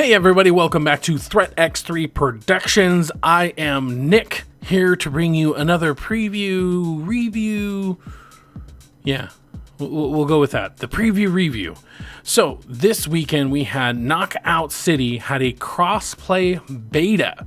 Hey everybody, welcome back to Threat X3 Productions. I am Nick, here to bring you another review. Yeah, we'll go with that. The preview review. So this weekend we had Knockout City had a cross-play beta,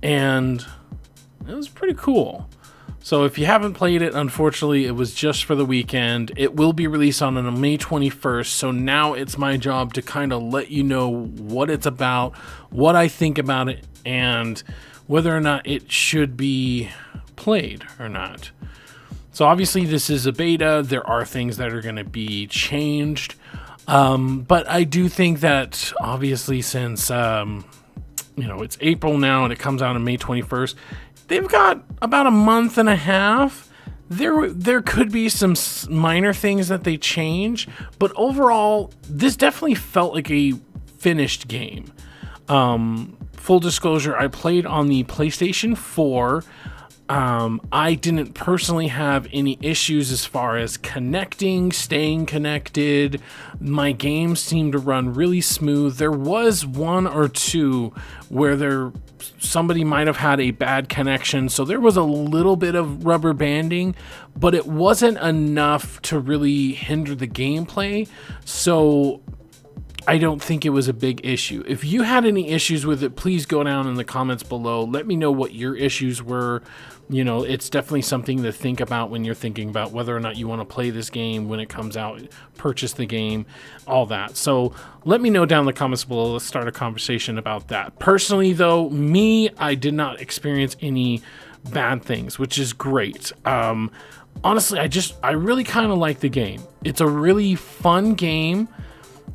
and it was pretty cool. So if you haven't played it, unfortunately, it was just for the weekend. It will be released on May 21st, so now it's my job to kind of let you know what it's about, what I think about it, and whether or not it should be played or not. So obviously this is a beta. There are things that are going to be changed, but I do think that obviously since it's April now and it comes out on May 21st, they've got about a month and a half. There could be some minor things that they change, but overall, this definitely felt like a finished game. Full disclosure, I played on the PlayStation 4. I didn't personally have any issues as far as staying connected. My game seemed to run really smooth. There was one or two where somebody might have had a bad connection, so there was a little bit of rubber banding, but it wasn't enough to really hinder the gameplay, so I don't think it was a big issue. If you had any issues with it, please go down in the comments below. Let me know what your issues were. It's definitely something to think about when you're thinking about whether or not you want to play this game when it comes out, purchase the game, all that. So let me know down in the comments below. Let's start a conversation about that. Personally, though, I did not experience any bad things, which is great. Honestly, I really kind of like the game. It's a really fun game.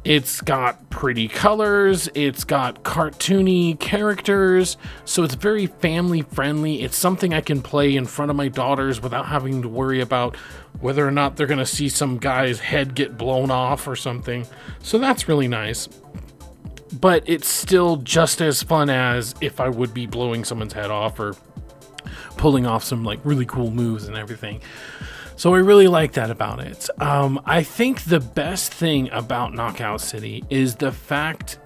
It's got pretty colors, it's got cartoony characters, so it's very family friendly. It's something I can play in front of my daughters without having to worry about whether or not they're gonna see some guy's head get blown off or something. So that's really nice. But it's still just as fun as if I would be blowing someone's head off or pulling off some really cool moves and everything. So I really like that about it. I think the best thing about Knockout City is the fact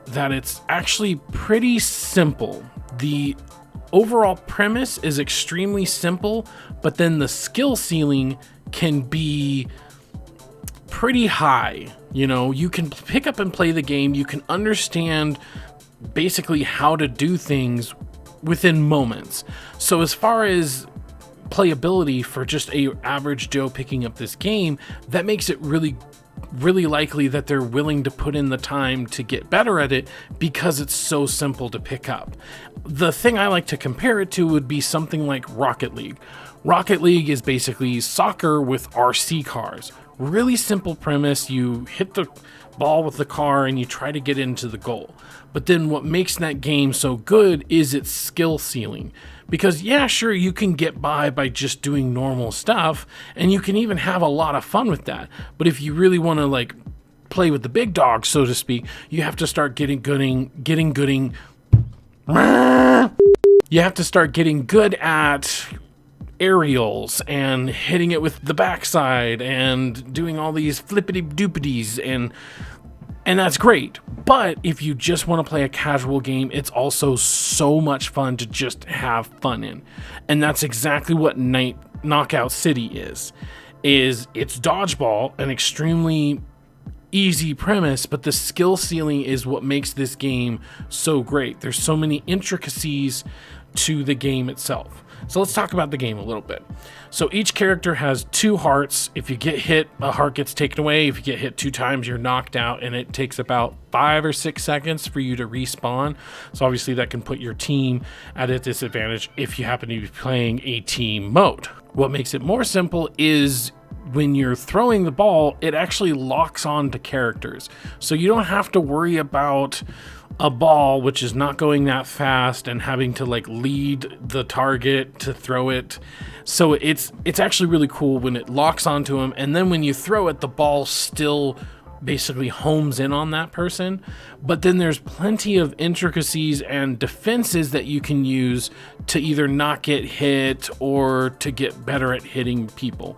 that it's actually pretty simple. The overall premise is extremely simple, but then the skill ceiling can be pretty high. You can pick up and play the game. You can understand basically how to do things within moments. So as far as playability for just a average Joe picking up this game, that makes it really likely that they're willing to put in the time to get better at it because it's so simple to pick up. The thing I like to compare it to would be something like Rocket League. Rocket League is basically soccer with RC cars. Really simple premise. You hit the ball with the car and you try to get into the goal. But then what makes that game so good is its skill ceiling. Because yeah, sure, you can get by just doing normal stuff, and you can even have a lot of fun with that. But if you really want to play with the big dogs, so to speak, you have to start getting good at aerials and hitting it with the backside and doing all these flippity doopities, and that's great. But if you just want to play a casual game, it's also so much fun to just have fun in. And that's exactly what Knockout City is it's dodgeball, an extremely easy premise, but the skill ceiling is what makes this game so great. There's so many intricacies to the game itself. So let's talk about the game a little bit. So each character has 2 hearts. If you get hit, a heart gets taken away. If you get hit 2 times, you're knocked out, and it takes about 5 or 6 seconds for you to respawn. So obviously that can put your team at a disadvantage if you happen to be playing a team mode. What makes it more simple is when you're throwing the ball, it actually locks on to characters. So you don't have to worry about a ball which is not going that fast and having to lead the target to throw it. So it's actually really cool when it locks onto him, and then when you throw it, the ball still basically homes in on that person. But then there's plenty of intricacies and defenses that you can use to either not get hit or to get better at hitting people.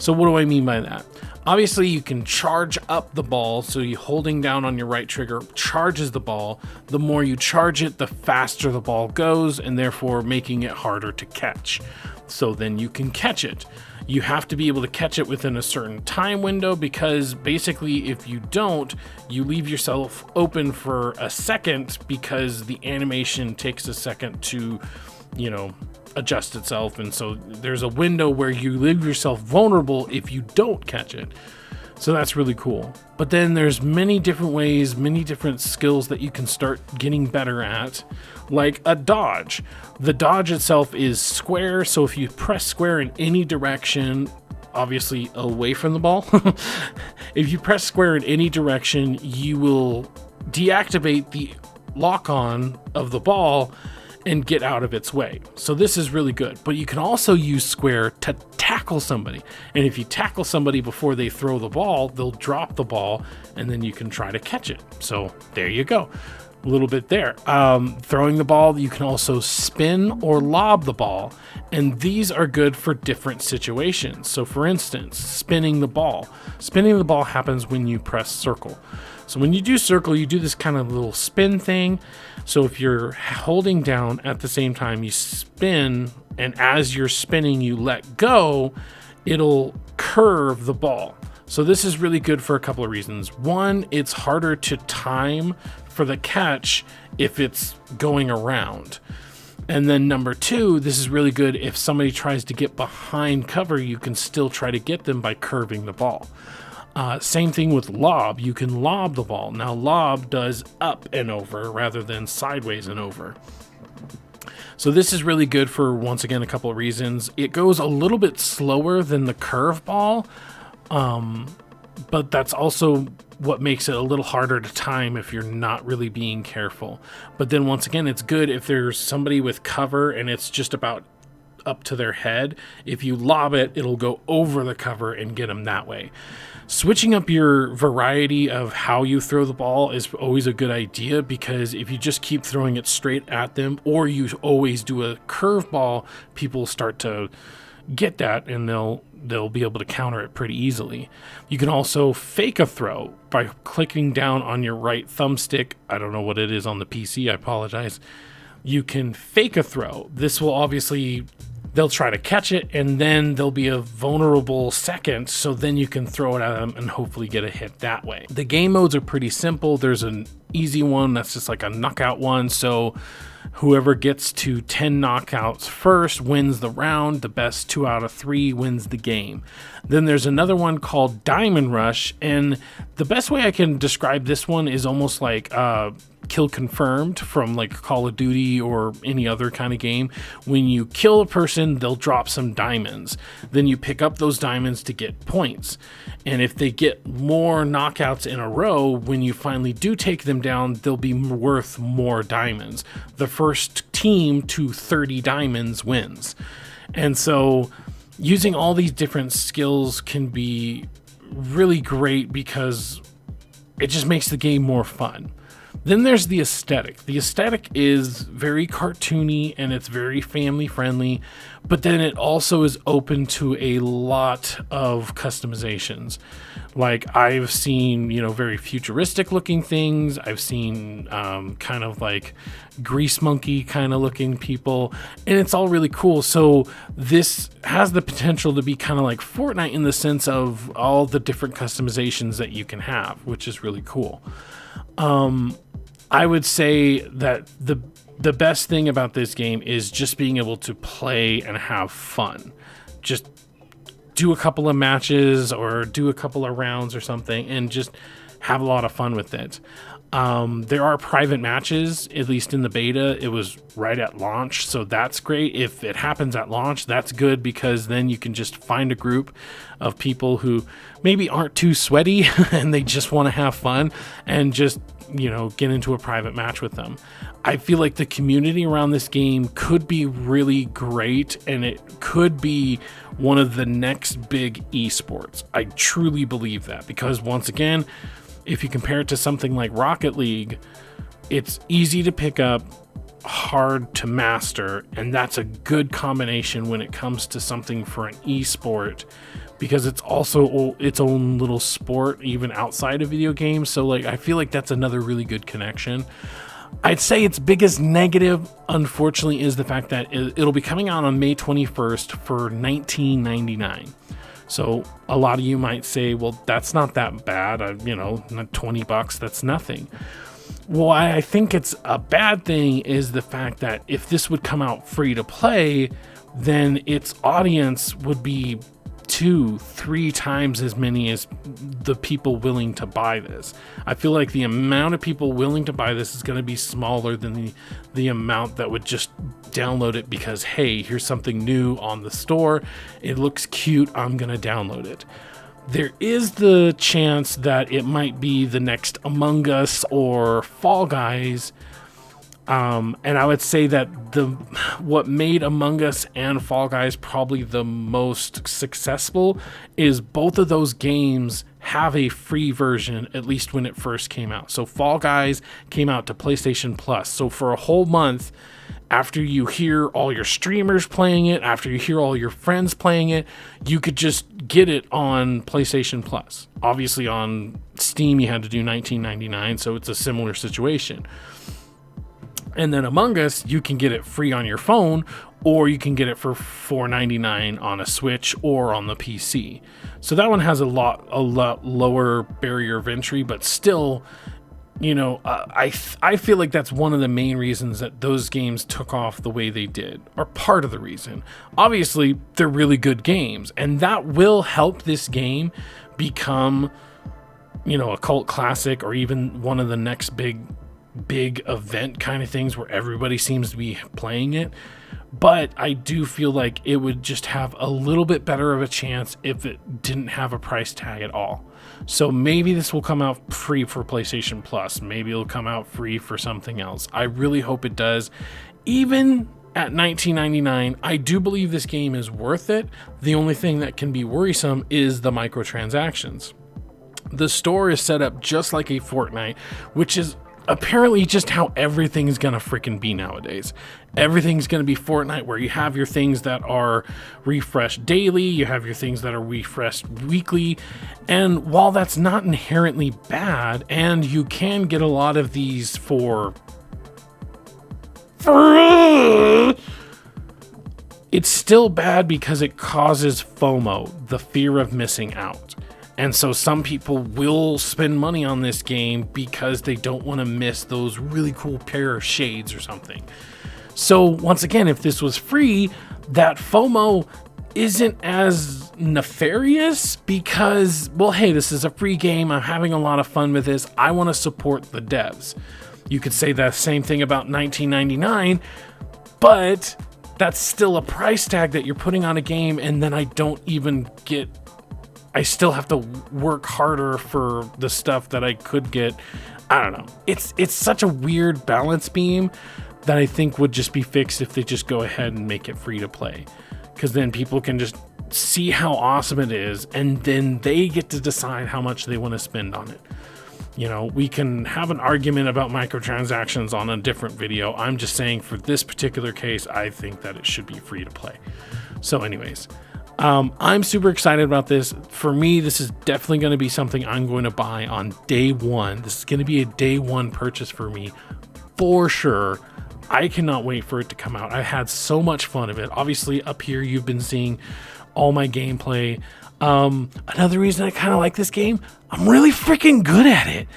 So what do I mean by that? Obviously, you can charge up the ball, so you holding down on your right trigger charges the ball. The more you charge it, the faster the ball goes, and therefore making it harder to catch. So then you can catch it. You have to be able to catch it within a certain time window, because basically if you don't, you leave yourself open for a second, because the animation takes a second to, adjust itself. And so there's a window where you leave yourself vulnerable if you don't catch it. So that's really cool. But then there's many different ways, many different skills that you can start getting better at, like a dodge. The dodge itself is square. So if you press square in any direction, obviously away from the ball, if you press square in any direction, you will deactivate the lock on of the ball and get out of its way. So this is really good. But you can also use square to tackle somebody. And if you tackle somebody before they throw the ball, they'll drop the ball, and then you can try to catch it. So there you go. A little bit there. Throwing the ball, you can also spin or lob the ball. And these are good for different situations. So for instance, spinning the ball. Spinning the ball happens when you press circle. So when you do circle, you do this kind of little spin thing. So if you're holding down at the same time, you spin, and as you're spinning, you let go, it'll curve the ball. So this is really good for a couple of reasons. One, it's harder to time for the catch if it's going around. And then number two, this is really good if somebody tries to get behind cover, you can still try to get them by curving the ball. Same thing with lob. You can lob the ball. Now, lob does up and over rather than sideways and over. So this is really good for, once again, a couple of reasons. It goes a little bit slower than the curve ball, but that's also what makes it a little harder to time if you're not really being careful. But then once again, it's good if there's somebody with cover and it's just about up to their head. If you lob it, it'll go over the cover and get them that way. Switching up your variety of how you throw the ball is always a good idea, because if you just keep throwing it straight at them, or you always do a curve ball, people start to get that and they'll be able to counter it pretty easily. You can also fake a throw by clicking down on your right thumbstick. I don't know what it is on the PC, I apologize. You can fake a throw. This will obviously, they'll try to catch it, and then there'll be a vulnerable second, so then you can throw it at them and hopefully get a hit that way. The game modes are pretty simple. There's an easy one that's just like a knockout one, so whoever gets to 10 knockouts first wins the round. The best 2 out of 3 wins the game. Then there's another one called Diamond Rush, and the best way I can describe this one is almost like kill confirmed from like Call of Duty or any other kind of game. When you kill a person, they'll drop some diamonds. Then you pick up those diamonds to get points. And if they get more knockouts in a row, when you finally do take them down, they'll be worth more diamonds. The first team to 30 diamonds wins. And so using all these different skills can be really great because it just makes the game more fun. Then there's the aesthetic. The aesthetic is very cartoony and it's very family friendly, but then it also is open to a lot of customizations. Like I've seen, very futuristic looking things. I've seen kind of like grease monkey kind of looking people, and it's all really cool. So this has the potential to be kind of like Fortnite in the sense of all the different customizations that you can have, which is really cool. I would say that the best thing about this game is just being able to play and have fun. Just do a couple of matches or do a couple of rounds or something and just have a lot of fun with it. There are private matches, at least in the beta. It was right at launch, so that's great. If it happens at launch, that's good, because then you can just find a group of people who maybe aren't too sweaty and they just want to have fun and just, get into a private match with them. I feel like the community around this game could be really great, and it could be one of the next big esports. I truly believe that, because once again, if you compare it to something like Rocket League, it's easy to pick up. hard to master, and that's a good combination when it comes to something for an esport, because it's also its own little sport even outside of video games. So like I feel like that's another really good connection. I'd say its biggest negative, unfortunately, is the fact that it'll be coming out on May 21st for $19.99. So a lot of you might say, well, that's not that bad. $20, that's nothing. Why I think it's a bad thing is the fact that if this would come out free to play, then its audience would be 2-3 times as many as the people willing to buy this. I feel like the amount of people willing to buy this is going to be smaller than the amount that would just download it because, hey, here's something new on the store. It looks cute. I'm going to download it. There is the chance that it might be the next Among Us or Fall Guys. And I would say that what made Among Us and Fall Guys probably the most successful is both of those games have a free version, at least when it first came out. So Fall Guys came out to PlayStation Plus. So for a whole month, after you hear all your streamers playing it, after you hear all your friends playing it, you could just get it on PlayStation Plus. Obviously on Steam, you had to do $19.99, so it's a similar situation. And then Among Us, you can get it free on your phone, or you can get it for $4.99 on a Switch or on the PC. So that one has a lot lower barrier of entry, but still, I feel like that's one of the main reasons that those games took off the way they did, or part of the reason. Obviously, they're really good games, and that will help this game become, a cult classic, or even one of the next big event kind of things where everybody seems to be playing it. But I do feel like it would just have a little bit better of a chance if it didn't have a price tag at all. So maybe this will come out free for PlayStation Plus. Maybe it'll come out free for something else. I really hope it does. Even at $19.99, I do believe this game is worth it. The only thing that can be worrisome is the microtransactions. The store is set up just like a Fortnite, which is apparently just how everything's gonna freaking be nowadays. Everything's gonna be Fortnite, where you have your things that are refreshed daily, you have your things that are refreshed weekly, and while that's not inherently bad, and you can get a lot of these for it's still bad because it causes FOMO, the fear of missing out. And so some people will spend money on this game because they don't want to miss those really cool pair of shades or something. So once again, if this was free, that FOMO isn't as nefarious because, well, hey, this is a free game. I'm having a lot of fun with this. I want to support the devs. You could say that same thing about $19.99, but that's still a price tag that you're putting on a game, and then I still have to work harder for the stuff that I could get. I don't know. It's such a weird balance beam that I think would just be fixed if they just go ahead and make it free to play. Because then people can just see how awesome it is, and then they get to decide how much they want to spend on it. We can have an argument about microtransactions on a different video. I'm just saying for this particular case, I think that it should be free to play. So anyways, I'm super excited about this. For me, this is definitely going to be something I'm going to buy on day one. This is going to be a day one purchase for me for sure. I cannot wait for it to come out. I've had so much fun of it. Obviously, up here, you've been seeing all my gameplay. Another reason I kind of like this game, I'm really freaking good at it.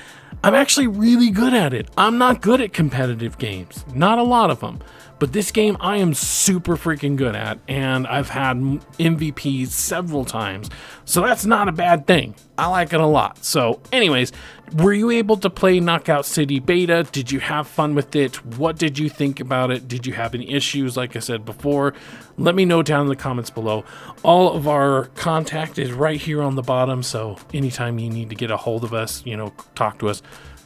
I'm actually really good at it. I'm not good at competitive games. Not a lot of them. But this game I am super freaking good at, and I've had MVPs several times, so that's not a bad thing. I like it a lot. So anyways, were you able to play Knockout City Beta? Did you have fun with it? What did you think about it? Did you have any issues? Like I said before, let me know down in the comments below. All of our contact is right here on the bottom, so anytime you need to get a hold of us, talk to us,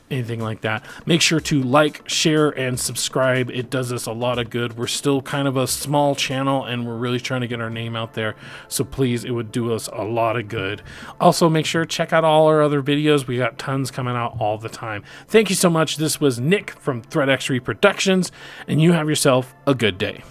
anything like that. Make sure to like, share, and subscribe. It does us a lot of good. We're still kind of a small channel and we're really trying to get our name out there. So please, it would do us a lot of good. Also, make sure to check out all our other videos. We got tons coming out all the time. Thank you so much. This was Nick from ThreatX Reproductions, and you have yourself a good day.